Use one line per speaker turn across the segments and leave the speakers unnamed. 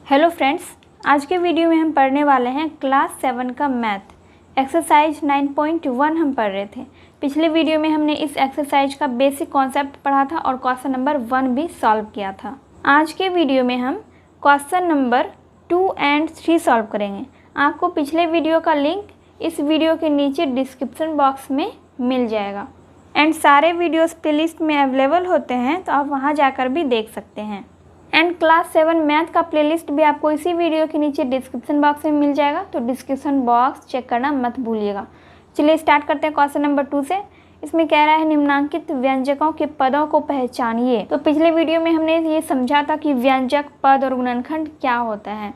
Hello friends, आज के video में हम पढ़ने वाले हैं क्लास 7 का मैथ एक्सरसाइज 9.1 हम पढ़ रहे थे। पिछले वीडियो में हमने इस एक्सरसाइज का बेसिक कॉन्सेप्ट पढ़ा था और क्वेश्चन नंबर 1 भी सॉल्व किया था। आज के वीडियो में हम क्वेश्चन नंबर 2 एंड 3 सॉल्व करेंगे। आपको पिछले वीडियो का लिंक इस वीडियो के नीचे डिस्क्रिप्शन बॉक्स में मिल जाएगा एंड सारे वीडियोस प्लेलिस्ट में अवेलेबल होते हैं, तो आप वहाँ जाकर भी देख सकते हैं। एंड क्लास 7 मैथ का प्लेलिस्ट भी आपको इसी वीडियो के नीचे डिस्क्रिप्शन बॉक्स में मिल जाएगा, तो डिस्क्रिप्शन बॉक्स चेक करना मत भूलिएगा। चलिए स्टार्ट करते हैं क्वेश्चन नंबर 2 से। इसमें कह रहा है निम्नांकित व्यंजकों के पदों को पहचानिए। तो पिछले वीडियो में हमने ये समझा था कि व्यंजक, पद और गुणनखंड क्या होता है,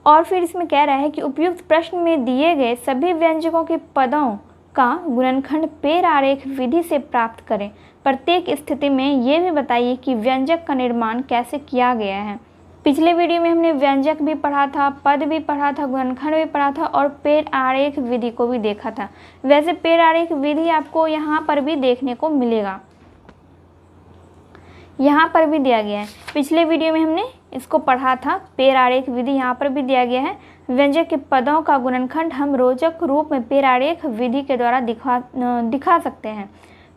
और फिर इसमें कह रहा है कि उपयुक्त प्रश्न में दिए गए सभी व्यंजकों के पदों का गुणनखंड पेड़ आरेख विधि से प्राप्त करें। प्रत्येक स्थिति में ये भी बताइए कि व्यंजक का निर्माण कैसे किया गया है। पिछले वीडियो में हमने व्यंजक भी पढ़ा था, पद भी पढ़ा था, गुणनखंड भी पढ़ा था और पेड़ आरेख विधि को भी देखा था। वैसे पेड़ आरेख विधि आपको यहाँ पर भी देखने को मिलेगा, यहाँ पर भी दिया गया है। पिछले वीडियो में हमने इसको पढ़ा था, पेड़ आरेख विधि यहाँ पर भी दिया गया है। व्यंजक के पदों का गुणनखंड हम रोचक रूप में पेड़ आरेख विधि के द्वारा दिखा सकते हैं।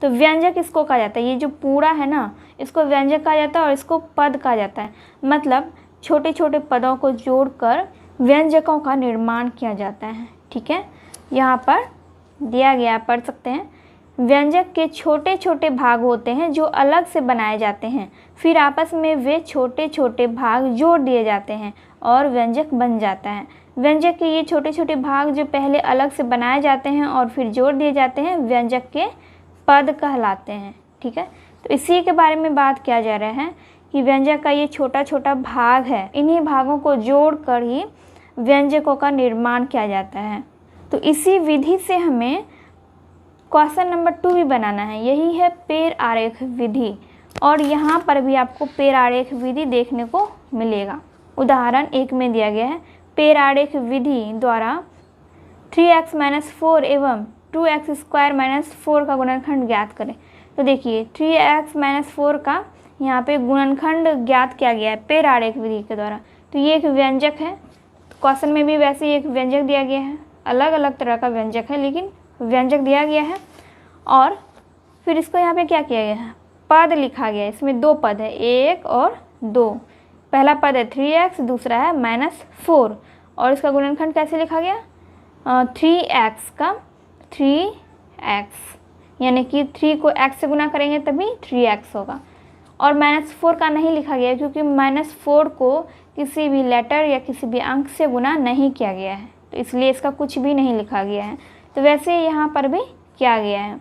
तो व्यंजक इसको कहा जाता है, ये जो पूरा है ना, इसको व्यंजक कहा जाता है और इसको पद कहा जाता है। मतलब छोटे छोटे पदों को जोड़कर व्यंजकों का निर्माण किया जाता है। ठीक है, यहाँ पर दिया गया, पढ़ सकते हैं। व्यंजक के छोटे छोटे भाग होते हैं जो अलग से बनाए जाते हैं, फिर आपस में वे छोटे छोटे भाग जोड़ दिए जाते हैं और व्यंजक बन जाता है। व्यंजक के ये छोटे छोटे भाग जो पहले अलग से बनाए जाते हैं और फिर जोड़ दिए जाते हैं, व्यंजक के पद कहलाते हैं। ठीक है, तो इसी के बारे में बात किया जा रहा है कि व्यंजक का ये छोटा छोटा भाग है, इन्हीं भागों को जोड़कर ही व्यंजकों का निर्माण किया जाता है। तो इसी विधि से हमें क्वेश्चन नंबर 2 भी बनाना है, यही है पेड़ आरेख विधि। और यहाँ पर भी आपको पेड़ आरेख विधि देखने को मिलेगा। उदाहरण 1 में दिया गया है, पेड़ आरेख विधि द्वारा 3x - 4 एवं 2x² - 4 का गुणनखंड ज्ञात करें। तो देखिए 3x - 4 का यहाँ पे गुणनखंड ज्ञात किया गया है पेड़ आरेख विधि के द्वारा। तो ये एक व्यंजक है, क्वेश्चन में भी वैसे ही एक व्यंजक दिया गया है, अलग अलग तरह का व्यंजक है लेकिन व्यंजक दिया गया है। और फिर इसको यहाँ पे क्या किया गया है, पद लिखा गया है। इसमें 2 पद है, 1 और 2। पहला पद है 3x, दूसरा है -4। और इसका गुणनखंड कैसे लिखा गया, 3x का 3x, यानी कि 3 को x से गुना करेंगे तभी 3x होगा। और -4 का नहीं लिखा गया क्योंकि -4 को किसी भी लेटर या किसी भी अंक से गुना नहीं किया गया है, तो इसलिए इसका कुछ भी नहीं लिखा गया है। तो वैसे यहाँ पर भी किया गया है।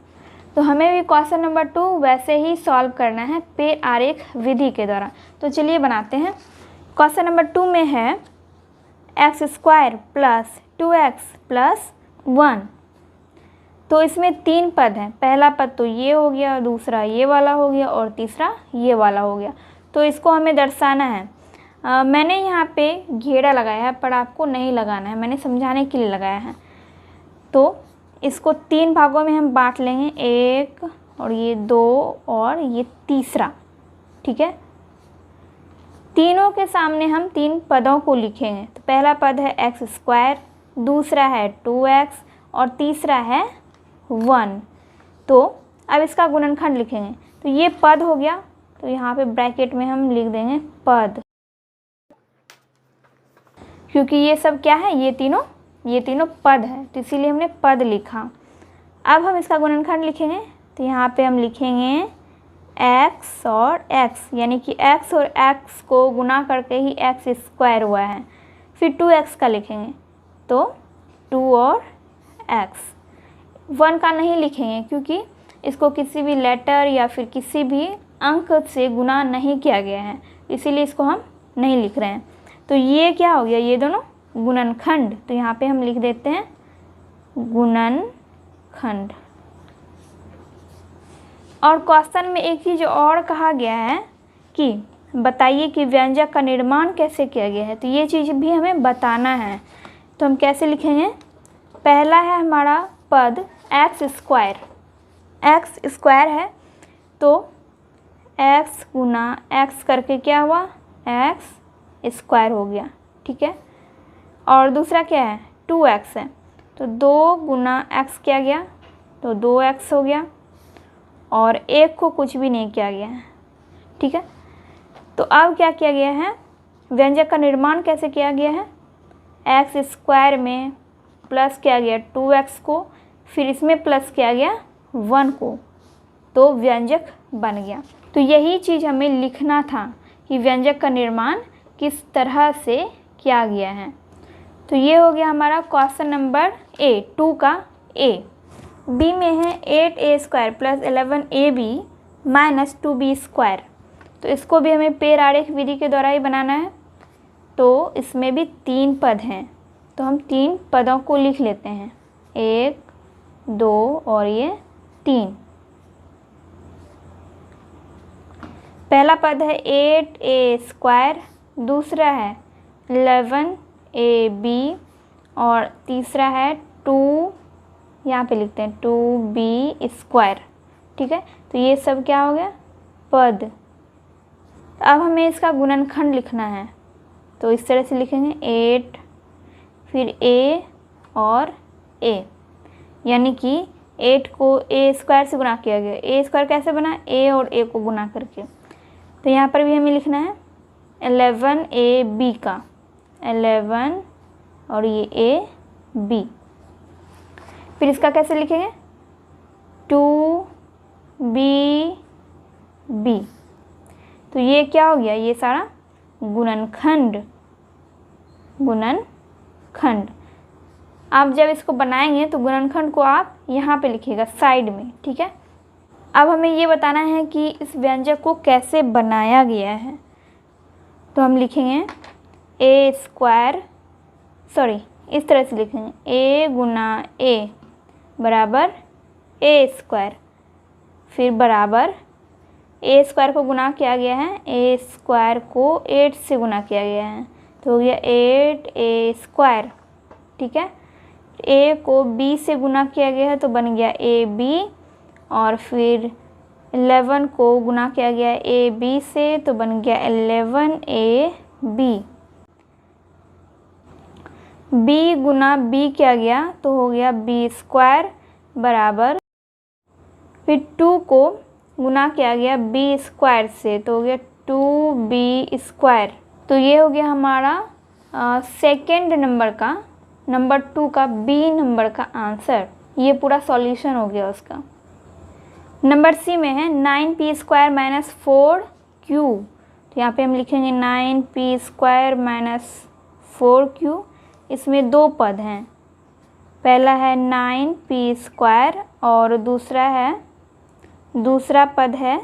तो हमें भी क्वेश्चन नंबर 2 वैसे ही सॉल्व करना है पेड़ आरेख विधि के द्वारा। तो चलिए बनाते हैं। क्वेश्चन नंबर 2 में है x² + 2x + 1। तो इसमें 3 पद हैं। पहला पद तो ये हो गया, दूसरा ये वाला हो गया और तीसरा ये वाला हो गया। तो इसको हमें दर्शाना है। मैंने यहाँ पे घेरा लगाया है पर आपको नहीं लगाना है, मैंने समझाने के लिए लगाया है। तो इसको 3 भागों में हम बांट लेंगे, 1 और ये 2 और ये तीसरा। ठीक है, तीनों के सामने हम 3 पदों को लिखेंगे। तो पहला पद है x², दूसरा है 2x और तीसरा है 1। तो अब इसका गुणनखंड लिखेंगे। तो ये पद हो गया, तो यहाँ पे ब्रैकेट में हम लिख देंगे पद, क्योंकि ये सब क्या है, ये तीनों पद है, तो इसीलिए हमने पद लिखा। अब हम इसका गुणनखंड लिखेंगे। तो यहाँ पे हम लिखेंगे x और x, यानी कि x और x को गुना करके ही x² हुआ है। फिर 2x का लिखेंगे, तो 2 और x। 1 का नहीं लिखेंगे क्योंकि इसको किसी भी लेटर या फिर किसी भी अंक से गुना नहीं किया गया है, इसीलिए इसको हम नहीं लिख रहे हैं। तो ये क्या हो गया, ये दोनों गुणनखंड। तो यहाँ पे हम लिख देते हैं गुणनखंड। और क्वेश्चन में एक चीज़ और कहा गया है कि बताइए कि व्यंजक का निर्माण कैसे किया गया है। तो ये चीज़ भी हमें बताना है। तो हम कैसे लिखेंगे, पहला है हमारा पद x²। x² है, तो x गुना x करके क्या हुआ, x² हो गया। ठीक है। और दूसरा क्या है 2x है, तो 2 गुना x किया गया तो 2x हो गया, और 1 को कुछ भी नहीं किया गया है, ठीक है। तो अब क्या किया गया है, व्यंजक का निर्माण कैसे किया गया है, एक्स स्क्वायर में प्लस किया गया 2x को, फिर इसमें प्लस किया गया 1 को, तो व्यंजक बन गया। तो यही चीज़ हमें लिखना था कि व्यंजक का निर्माण किस तरह से किया गया है। तो ये हो गया हमारा क्वेश्चन नंबर ए 2 का ए। बी में है 8a² + 11ab - 2b²। तो इसको भी हमें पेड़ आरेख विधि के द्वारा ही बनाना है। तो इसमें भी 3 पद हैं, तो हम 3 पदों को लिख लेते हैं, 1 2 और ये 3। पहला पद है 8a², दूसरा है 11ab और तीसरा है 2, यहाँ पे लिखते हैं 2b², ठीक है। तो ये सब क्या हो गया, पद। अब हमें इसका गुणनखंड लिखना है, तो इस तरह से लिखेंगे 8 फिर a और a, यानी कि 8 को a² से गुना किया गया। a² कैसे बना, a और a को गुना करके। तो यहाँ पर भी हमें लिखना है 11ab का 11 और ये ab। फिर इसका कैसे लिखेंगे 2b। तो ये क्या हो गया, ये सारा गुणनखंड। आप जब इसको बनाएंगे तो गुणनखंड को आप यहाँ पे लिखिएगा साइड में, ठीक है। अब हमें ये बताना है कि इस व्यंजक को कैसे बनाया गया है। तो हम लिखेंगे इस तरह से लिखेंगे a गुना a बराबर a², फिर बराबर a² को गुना किया गया है, a² को 8 से गुना किया गया है, तो हो गया 8a², ठीक है। a को b से गुना किया गया है तो बन गया ab, और फिर 11 को गुना किया गया ab से तो बन गया 11ab। b गुना b किया गया तो हो गया b² बराबर, फिर 2 को गुना किया गया b² से तो हो गया 2b²। तो ये हो गया हमारा सेकेंड नंबर का, नंबर 2 का b नंबर का आंसर। ये पूरा सॉल्यूशन हो गया उसका। नंबर सी में है 9p² - 4q। तो यहाँ पे हम लिखेंगे 9p² - 4q। इसमें 2 पद हैं, पहला है 9p² और दूसरा पद है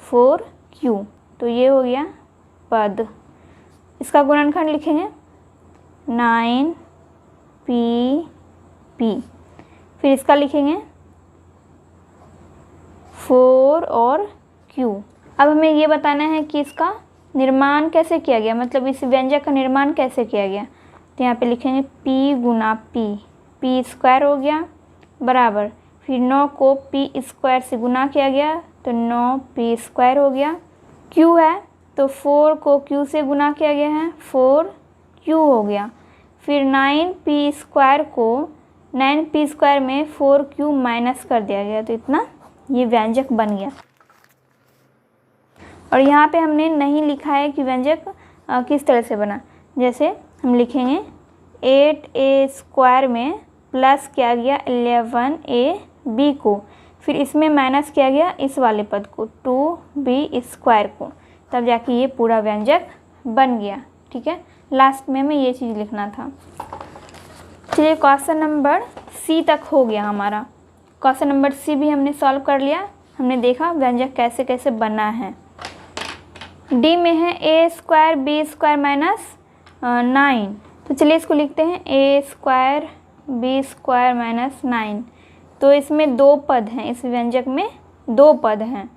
4q। तो ये हो गया पद। इसका गुणनखंड लिखेंगे 9p, फिर इसका लिखेंगे 4 और q। अब हमें ये बताना है कि इसका निर्माण कैसे किया गया, मतलब इस व्यंजक का निर्माण कैसे किया गया। तो यहाँ पे लिखेंगे p गुना p² हो गया बराबर, फिर 9 को p² से गुना किया गया तो 9p² हो गया। q है तो 4 को q से गुना किया गया है, 4q हो गया। फिर 9p² को 9p² में 4q माइनस कर दिया गया, तो इतना ये व्यंजक बन गया। और यहाँ पे हमने नहीं लिखा है कि व्यंजक किस तरह से बना। जैसे हम लिखेंगे 8a² में प्लस किया गया 11ab को, फिर इसमें माइनस किया गया इस वाले पद को 2b² को, तब जाके ये पूरा व्यंजक बन गया, ठीक है। लास्ट में हमें ये चीज़ लिखना था। चलिए क्वेश्चन नंबर सी तक हो गया हमारा। क्वेश्चन नंबर सी भी हमने सॉल्व कर लिया। हमने देखा व्यंजक कैसे कैसे बना है। डी में है a² b² - 9। तो चलिए इसको लिखते हैं a² b² - 9। तो इसमें 2 पद हैं, इस व्यंजक में 2 पद हैं।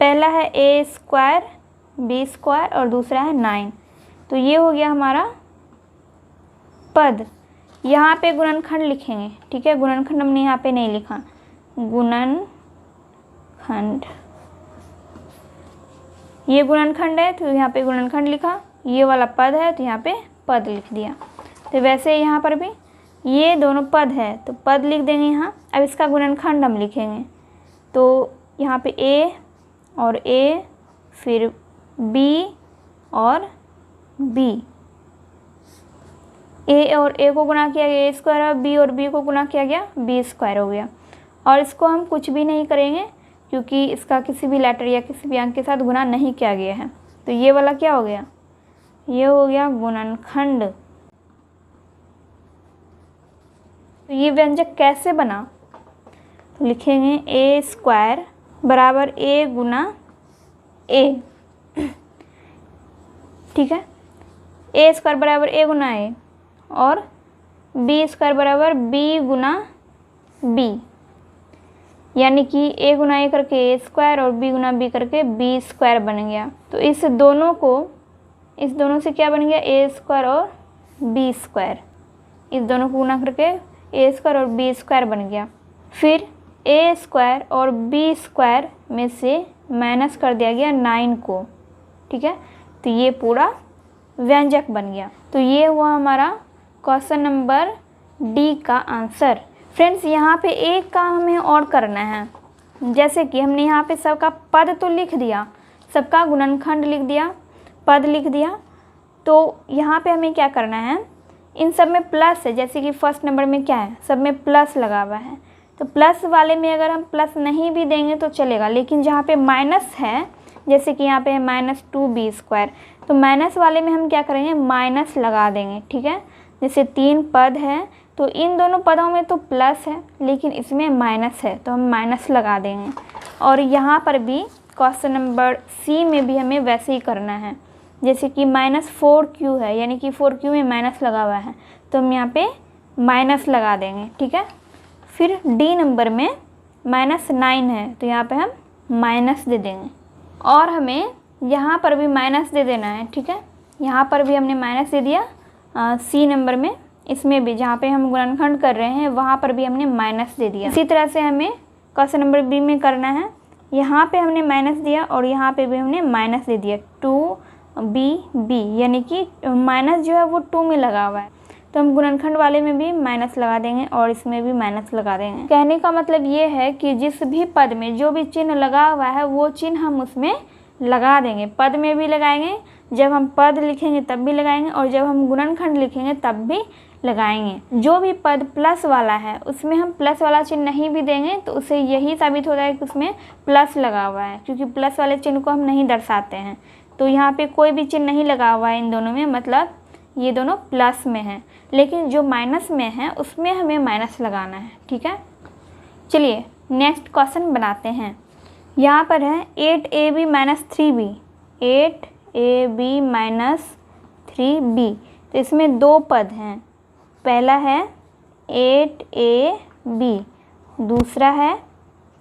पहला है a² b² और दूसरा है 9। तो ये हो गया हमारा पद। यहाँ पे गुणनखंड लिखेंगे, ठीक है। गुणनखंड हमने यहाँ पे नहीं लिखा, गुणनखंड ये गुणनखंड है तो यहाँ पे गुणनखंड लिखा, ये वाला पद है तो यहाँ पे पद लिख दिया। तो वैसे यहाँ पर भी ये दोनों पद है तो पद लिख देंगे यहाँ। अब इसका गुणनखंड हम लिखेंगे तो यहाँ पे a और a, फिर b और b, a और a को गुणा किया गया a स्क्वायर और b और b को गुणा किया गया b स्क्वायर हो गया। और इसको हम कुछ भी नहीं करेंगे क्योंकि इसका किसी भी लेटर या किसी भी अंक के साथ गुणा नहीं किया गया है। तो ये वाला क्या हो गया, ये हो गया गुणनखंड। तो ये व्यंजक कैसे बना, तो लिखेंगे a स्क्वायर बराबर a गुना a, ठीक है। a स्क्वायर बराबर a गुना a और b स्क्वायर बराबर b गुना b, यानी कि a गुना a करके a स्क्वायर और b गुना b करके b स्क्वायर बन गया। तो इस दोनों से क्या बन गया, a स्क्वायर और b स्क्वायर, इस दोनों को गुना करके a स्क्वायर और b स्क्वायर बन गया। फिर a स्क्वायर और b स्क्वायर में से माइनस कर दिया गया 9 को, ठीक है। तो ये पूरा व्यंजक बन गया। तो ये हुआ हमारा क्वेश्चन नंबर डी का आंसर। फ्रेंड्स, यहाँ पे एक काम हमें और करना है, जैसे कि हमने यहाँ पे सबका पद तो लिख दिया, सबका गुणनखंड लिख दिया, पद लिख दिया। तो यहाँ पे हमें क्या करना है, इन सब में प्लस है, जैसे कि फर्स्ट नंबर में क्या है, सब में प्लस लगा हुआ है। तो प्लस वाले में अगर हम प्लस नहीं भी देंगे तो चलेगा, लेकिन जहाँ पे माइनस है, जैसे कि यहाँ पे है -2b स्क्वायर, तो माइनस वाले में हम क्या करेंगे, माइनस लगा देंगे, ठीक है। जैसे 3 पद है तो इन दोनों पदों में तो प्लस है लेकिन इसमें माइनस है तो हम माइनस लगा देंगे। और यहाँ पर भी क्वेश्चन नंबर सी में भी हमें वैसे ही करना है, जैसे कि -4q है, यानी कि 4q में माइनस लगा हुआ है तो हम यहाँ पे माइनस लगा देंगे, ठीक है। फिर डी नंबर में -9 है तो यहाँ पे हम माइनस दे देंगे। और हमें यहाँ पर भी माइनस दे देना है, ठीक है। यहाँ पर भी हमने माइनस दे दिया सी नंबर में, इसमें भी जहाँ पे हम गुणनखंड कर रहे हैं वहाँ पर भी हमने माइनस दे दिया। इसी तरह से हमें क्वेश्चन नंबर बी में करना है, यहाँ पे हमने माइनस दिया और यहाँ पे भी हमने माइनस दे दिया 2b, यानी कि माइनस जो है वो 2 में लगा हुआ है तो हम गुणनखंड वाले में भी माइनस लगा देंगे और इसमें भी माइनस लगा देंगे। कहने का मतलब ये है कि जिस भी पद में जो भी चिन्ह लगा हुआ है वो चिन्ह हम उसमें लगा देंगे, पद में भी लगाएंगे, जब हम पद लिखेंगे तब भी लगाएंगे और जब हम गुणनखंड लिखेंगे तब भी लगाएंगे। जो भी पद प्लस वाला है उसमें हम प्लस वाला चिन्ह नहीं भी देंगे तो उससे यही साबित होता है कि उसमें प्लस लगा हुआ है, क्योंकि प्लस वाले चिन्ह को हम नहीं दर्शाते हैं। तो यहाँ पे कोई भी चिन्ह नहीं लगा हुआ है इन दोनों में, मतलब ये दोनों प्लस में हैं, लेकिन जो माइनस में है उसमें हमें माइनस लगाना है, ठीक है। चलिए नेक्स्ट क्वेश्चन बनाते हैं। यहाँ पर है 8ab - 3b, 8ab - 3b। तो इसमें 2 पद हैं, पहला है 8ab, दूसरा है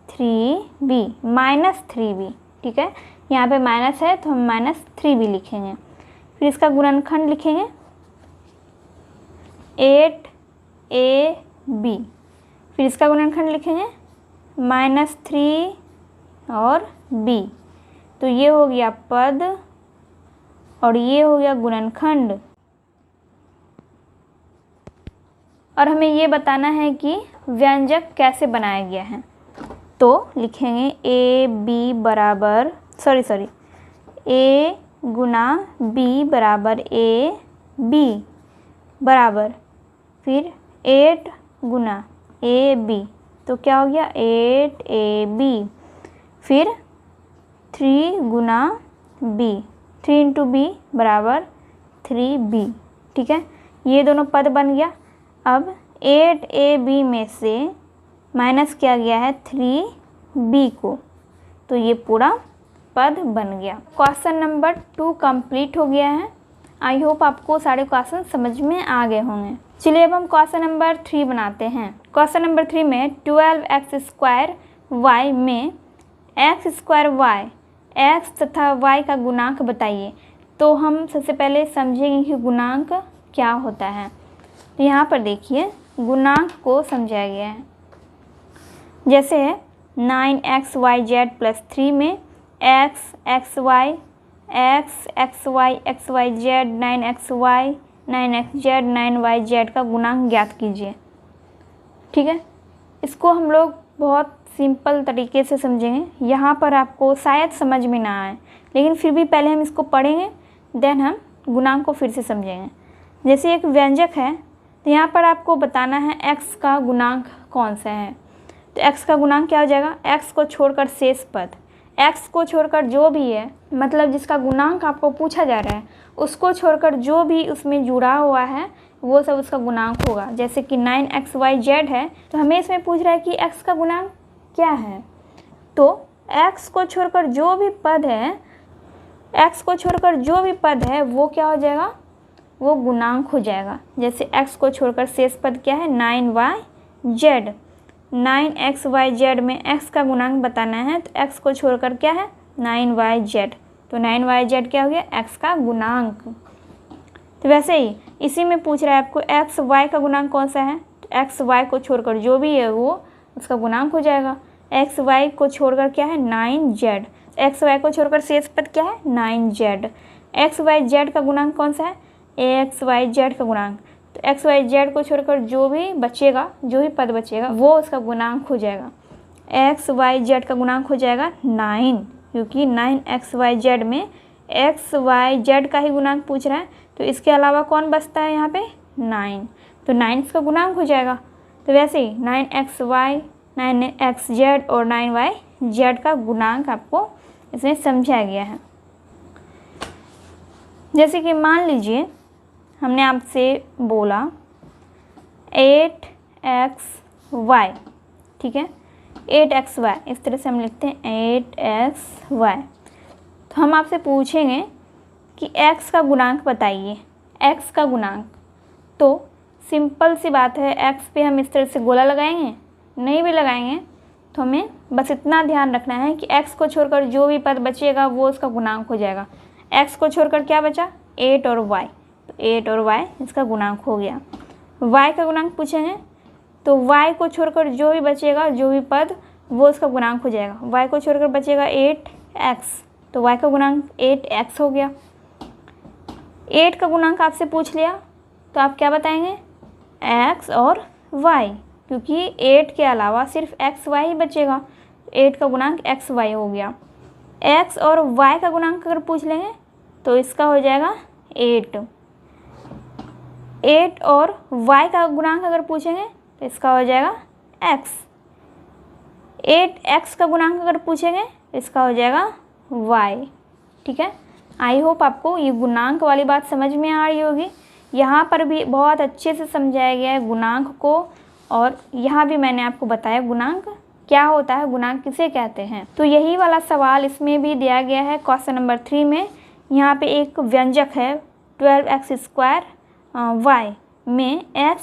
3b -3b, ठीक है। यहाँ पे माइनस है तो हम -3b लिखेंगे। फिर इसका गुणनखंड लिखेंगे 8ab, फिर इसका गुणनखंड लिखेंगे -3 और b। तो ये हो गया पद और ये हो गया गुणनखंड। और हमें ये बताना है कि व्यंजक कैसे बनाया गया है। तो लिखेंगे a गुना b बराबर a b बराबर, फिर 8 गुना ab, तो क्या हो गया 8ab, फिर 3 गुना b, 3 × b बराबर 3b, ठीक है। ये दोनों पद बन गया। अब 8ab में से माइनस किया गया है 3b को, तो ये पूरा पद बन गया। क्वेश्चन नंबर 2 कंप्लीट हो गया है। आई होप आपको सारे क्वेश्चन समझ में आ गए होंगे। चलिए अब हम क्वेश्चन नंबर 3 बनाते हैं। क्वेश्चन नंबर 3 में 12x² में x² x तथा y का गुणांक बताइए। तो हम सबसे पहले समझेंगे कि गुणांक क्या होता है। तो यहाँ पर देखिए गुणांक को समझाया गया है, जैसे है 9xyz + 3 में x xy X Y Z 9xy 9xz 9yz का गुणांक ज्ञात कीजिए। ठीक है, इसको हम लोग बहुत सिंपल तरीके से समझेंगे। यहाँ पर आपको शायद समझ में ना आए, लेकिन फिर भी पहले हम इसको पढ़ेंगे, देन हम गुणांक को फिर से समझेंगे। जैसे एक व्यंजक है, तो यहाँ पर आपको बताना है x का गुणांक कौन सा है। तो x का गुणांक क्या हो जाएगा, x को छोड़कर शेष पद, x को छोड़कर जो भी है, मतलब जिसका गुणांक आपको पूछा जा रहा है उसको छोड़कर जो भी उसमें जुड़ा हुआ है वो सब उसका गुणांक होगा। जैसे कि 9xyz है, तो हमें इसमें पूछ रहा है कि x का गुणांक क्या है। तो x को छोड़कर जो भी पद है, x को छोड़कर जो भी पद है वो क्या हो जाएगा, वो गुणांक हो जाएगा। जैसे x को छोड़कर शेष पद क्या है, 9yz, 9xyz में x का गुणांक बताना है, तो x को छोड़कर क्या है, 9yz, तो 9yz क्या हो गया, x का गुणांक। तो वैसे ही इसी में पूछ रहा है आपको एक्स वाई का गुणांक कौन सा है, तो एक्स वाई को छोड़कर जो भी है वो उसका गुणांक हो जाएगा। एक्स वाई को छोड़कर क्या है, 9z, एक्स वाई को छोड़कर शेष पद क्या है, 9z, एक्स वाई जेड का गुणांक कौन सा है, एक्स वाई जेड का गुणांक, तो एक्स वाई जेड को छोड़कर जो भी बचेगा, जो भी पद बचेगा वो उसका गुणांक हो जाएगा। एक्स वाई जेड का गुणांक हो जाएगा 9, क्योंकि 9xyz में एक्स वाई जेड का ही गुणांक पूछ रहा है, तो इसके अलावा कौन बचता है यहाँ पे, 9, तो 9 इसका गुणांक हो जाएगा। तो वैसे ही 9xy 9xz और 9yz का गुणांक आपको इसमें समझाया गया है। जैसे कि मान लीजिए हमने आपसे बोला 8xy, ठीक है, 8xy, इस तरह से हम लिखते हैं 8xy। तो हम आपसे पूछेंगे कि x का गुणांक बताइए, x का गुणांक। तो सिंपल सी बात है, x पे हम इस तरह से गोला लगाएंगे, नहीं भी लगाएंगे, तो हमें बस इतना ध्यान रखना है कि x को छोड़कर जो भी पद बचेगा वो उसका गुणांक हो जाएगा। x को छोड़कर क्या बचा, 8 और y, तो 8 और y इसका गुणांक हो गया। y का गुणांक पूछेंगे, तो y को छोड़कर जो भी बचेगा, जो भी पद, वो उसका गुणांक हो जाएगा। y को छोड़कर बचेगा 8x, तो y का गुणांक 8x हो गया। 8 का गुणांक आपसे पूछ लिया, तो आप क्या बताएंगे, x और y, क्योंकि 8 के अलावा सिर्फ x y ही बचेगा, 8 का गुणांक x y हो गया। x और y का गुणांक अगर पूछ लेंगे तो इसका हो जाएगा 8। 8 और y का गुणांक अगर पूछेंगे तो इसका हो जाएगा x। 8x का गुणांक अगर पूछेंगे तो इसका हो जाएगा y। ठीक है, आई होप आपको ये गुणांक वाली बात समझ में आ रही होगी। यहाँ पर भी बहुत अच्छे से समझाया गया है गुणांक को, और यहाँ भी मैंने आपको बताया गुणांक क्या होता है, गुणांक किसे कहते हैं। तो यही वाला सवाल इसमें भी दिया गया है क्वेश्चन नंबर 3 में। यहाँ पे एक व्यंजक है 12x² y में x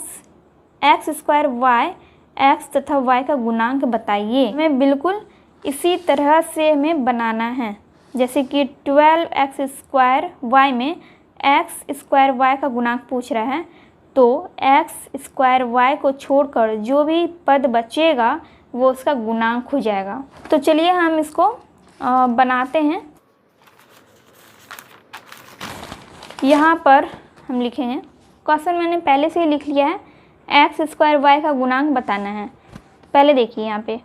स्क्वायर y, x तथा y का गुणांक बताइए। हमें बिल्कुल इसी तरह से हमें बनाना है, जैसे कि 12x² y में x² y का गुणांक पूछ रहा है, तो x² y को छोड़कर जो भी पद बचेगा वो उसका गुणांक हो जाएगा। तो चलिए हम इसको बनाते हैं। यहाँ पर हम लिखेंगे, क्वेश्चन मैंने पहले से ही लिख लिया है, x² y का गुणांक बताना है। पहले देखिए यहाँ पे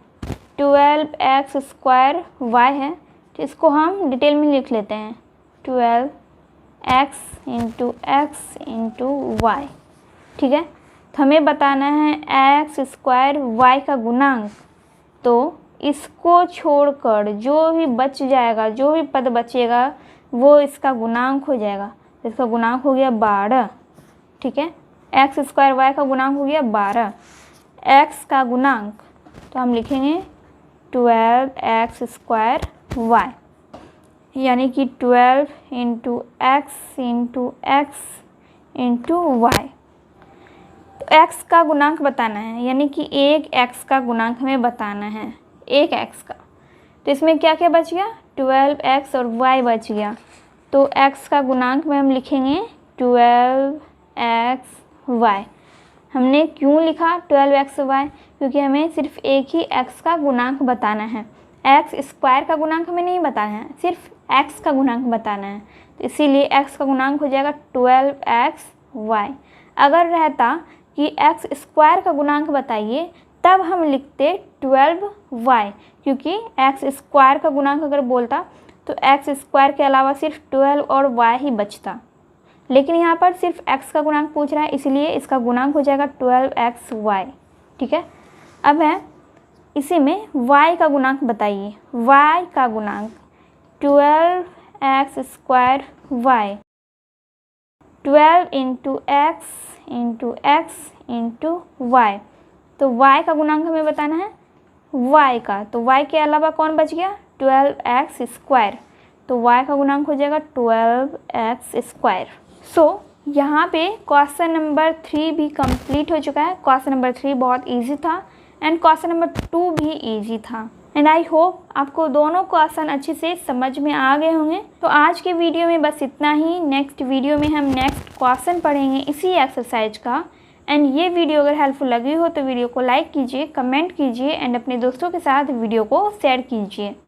12x² y है, तो इसको हम डिटेल में लिख लेते हैं, 12x × x × y। ठीक है, तो हमें बताना है x² y का गुणांक, तो इसको छोड़कर जो भी बच जाएगा, जो भी पद बचेगा वो इसका गुणांक हो जाएगा। तो इसका गुणांक हो गया 12। ठीक है, x² y का गुणांक हो गया 12। x का गुणांक तो हम लिखेंगे 12x² y, यानी कि 12 × x × x × y। तो x का गुणांक बताना है, यानी कि एक x का गुणांक हमें बताना है, एक x का। तो इसमें क्या क्या बच गया, 12x और y बच गया। तो x का गुणांक में हम लिखेंगे 12x y। हमने क्यों लिखा 12x y, क्योंकि हमें सिर्फ एक ही x का गुणांक बताना है, x² का गुणांक हमें नहीं बताना है, सिर्फ x का गुणांक बताना है, तो इसीलिए x का गुणांक हो जाएगा 12xy। अगर रहता कि x स्क्वायर का गुणांक बताइए तब हम लिखते 12y, क्योंकि x स्क्वायर का गुणांक अगर बोलता तो x स्क्वायर के अलावा सिर्फ 12 और y ही बचता, लेकिन यहाँ पर सिर्फ x का गुणांक पूछ रहा है, इसलिए इसका गुणांक हो जाएगा 12xy। ठीक है, अब है इसी में y का गुणांक बताइए। y का गुणांक 12x square y, 12 into x into y, तो y का गुणांक हमें बताना है y का, तो y के अलावा कौन बच गया 12x स्क्वायर, तो y का गुणांक हो जाएगा 12x स्क्वायर। सो यहाँ पे क्वेश्चन नंबर 3 भी कंप्लीट हो चुका है। क्वेश्चन नंबर 3 बहुत इजी था एंड क्वेश्चन नंबर 2 भी इजी था एंड आई होप आपको दोनों क्वेश्चन अच्छे से समझ में आ गए होंगे। तो आज के वीडियो में बस इतना ही। नेक्स्ट वीडियो में हम नेक्स्ट क्वेश्चन पढ़ेंगे इसी एक्सरसाइज का। एंड ये वीडियो अगर हेल्पफुल लगी हो तो वीडियो को लाइक कीजिए, कमेंट कीजिए एंड अपने दोस्तों के साथ वीडियो को शेयर कीजिए।